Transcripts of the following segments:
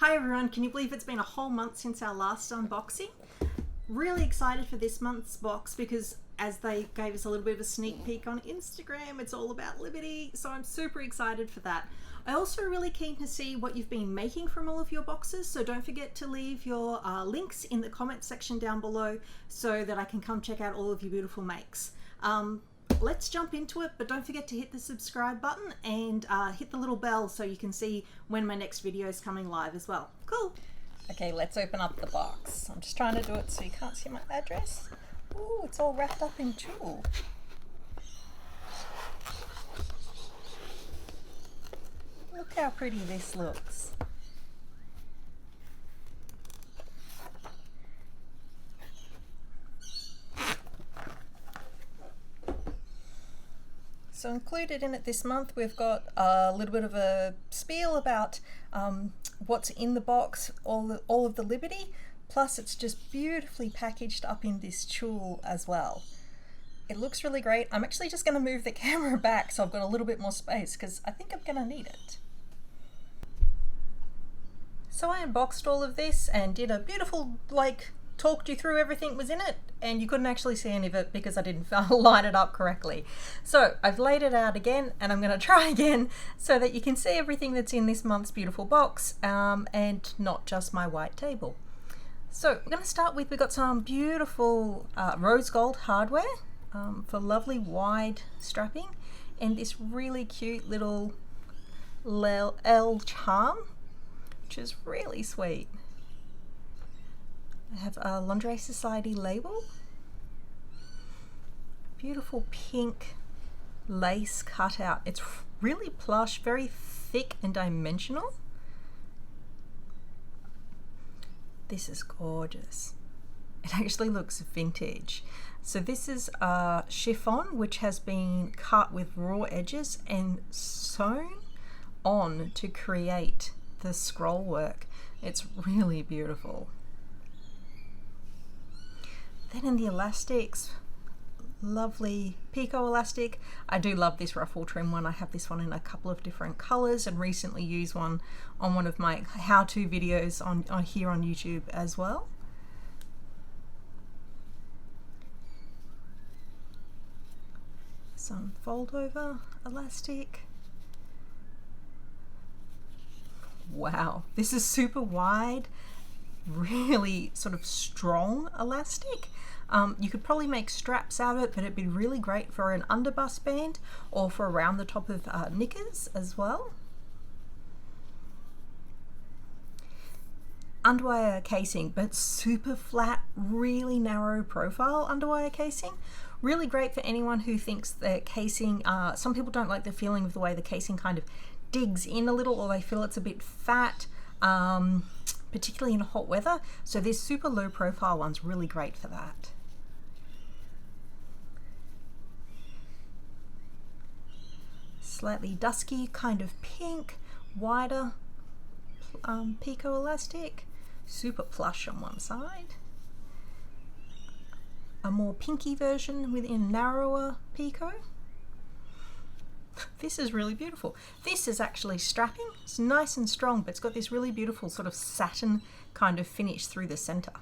Hi everyone, can you believe it's been a whole month since our last unboxing? Really excited for this month's box because as they gave us a little bit of a sneak peek on Instagram, it's all about Liberty, so I'm super excited for that. I also really keen to see what you've been making from all of your boxes, so don't forget to leave your links in the comment section down below so that I can come check out all of your beautiful makes. Let's jump into it, but don't forget to hit the subscribe button and hit the little bell so you can see when my next video is coming live as well. Cool. Okay, let's open up the box. I'm just trying to do it so you can't see my address. Ooh, it's all wrapped up in tulle. Look how pretty this looks. So included in it this month, we've got a little bit of a spiel about what's in the box, all of the Liberty, plus it's just beautifully packaged up in this tulle as well. It looks really great. I'm actually just going to move the camera back so I've got a little bit more space because I think I'm going to need it. So I unboxed all of this and did a beautiful, talked you through everything was in it, and you couldn't actually see any of it because I didn't line it up correctly. So I've laid it out again and I'm going to try again so that you can see everything that's in this month's beautiful box and not just my white table. So we're going to start with, we've got some beautiful rose gold hardware for lovely wide strapping and this really cute little L charm, which is really sweet. I have a Lingerie Society label, beautiful pink lace cutout. It's really plush, very thick and dimensional. This is gorgeous. It actually looks vintage. So this is a chiffon which has been cut with raw edges and sewn on to create the scroll work. It's really beautiful. Then in the elastics, lovely picot elastic. I do love this ruffle trim one. I have this one in a couple of different colors and recently used one on one of my how-to videos on here on YouTube as well. Some fold over elastic. Wow, this is super wide, really sort of strong elastic. You could probably make straps out of it, but it'd be really great for an underbust band or for around the top of knickers as well. Underwire casing, but super flat, really narrow profile underwire casing. Really great for anyone who thinks that casing, some people don't like the feeling of the way the casing kind of digs in a little, or they feel it's a bit fat, particularly in hot weather. So this super low profile one's really great for that. Slightly dusky kind of pink, wider picot elastic, super plush on one side. A more pinky version within narrower picot. This is really beautiful. This is actually strapping. It's nice and strong, but it's got this really beautiful sort of satin kind of finish through the center.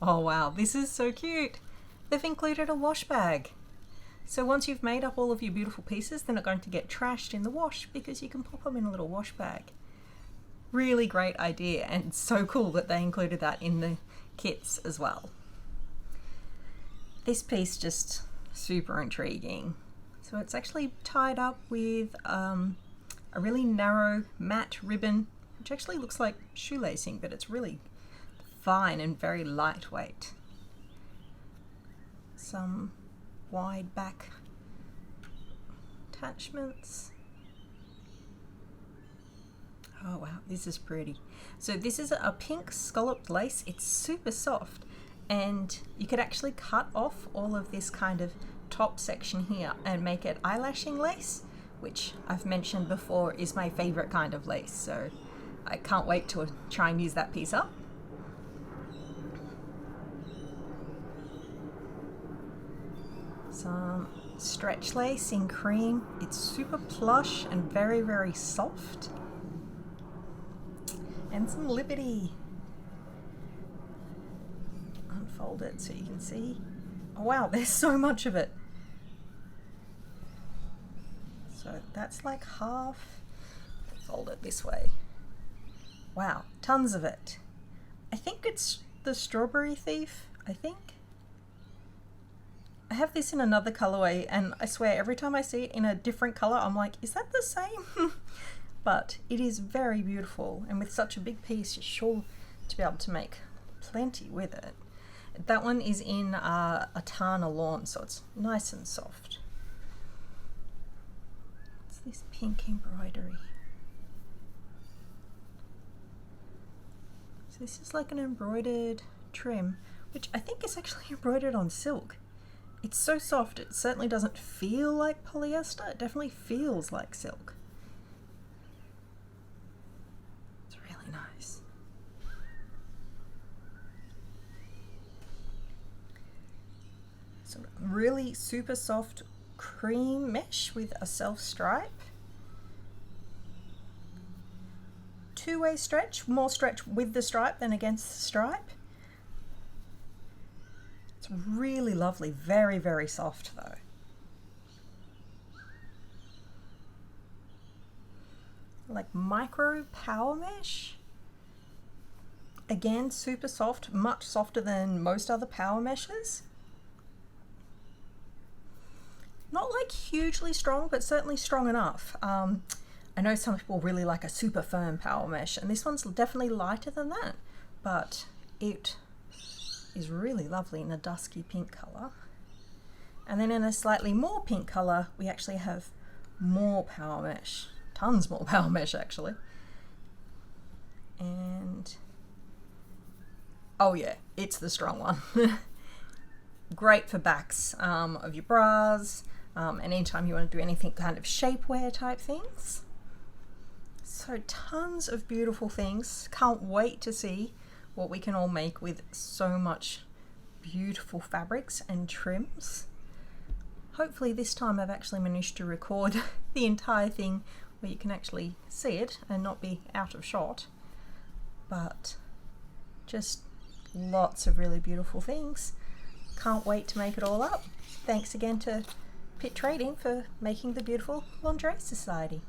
Oh wow, this is so cute. They've included a wash bag. So once you've made up all of your beautiful pieces, they're not going to get trashed in the wash because you can pop them in a little wash bag. Really great idea, and so cool that they included that in the kits as well. This piece just super intriguing. So it's actually tied up with a really narrow matte ribbon, which actually looks like shoelacing, but it's really fine and very lightweight. Some wide back attachments. Oh wow, this is pretty. So this is a pink scalloped lace. It's super soft, and you could actually cut off all of this kind of top section here and make it eyelashing lace, which I've mentioned before is my favorite kind of lace. So I can't wait to try and use that piece up. Some stretch lace in cream. It's super plush and very, very soft. And some Liberty. Unfold it so you can see. Oh wow, there's so much of it. So that's like half. Fold it this way. Wow, tons of it. I think it's the Strawberry Thief, I think. I have this in another colorway, and I swear every time I see it in a different color, I'm like, is that the same? But it is very beautiful, and with such a big piece, you're sure to be able to make plenty with it. That one is in a Tana lawn, so it's nice and soft. What's this pink embroidery? So this is like an embroidered trim, which I think is actually embroidered on silk. It's so soft, it certainly doesn't feel like polyester, it definitely feels like silk. It's really nice. So really super soft cream mesh with a self stripe. Two-way stretch, more stretch with the stripe than against the stripe. It's really lovely, very, very soft though. Like micro power mesh. Again, super soft, much softer than most other power meshes. Not like hugely strong, but certainly strong enough. I know some people really like a super firm power mesh, and this one's definitely lighter than that, but it is really lovely in a dusky pink color. And then in a slightly more pink color, we actually have more power mesh, tons more power mesh actually. And oh yeah, it's the strong one. Great for backs of your bras, and anytime you want to do anything kind of shapewear type things. So tons of beautiful things. Can't wait to see what we can all make with so much beautiful fabrics and trims. Hopefully this time I've actually managed to record the entire thing where you can actually see it and not be out of shot. But just lots of really beautiful things. Can't wait to make it all up. Thanks again to Pitt Trading for making the beautiful Lingerie Society.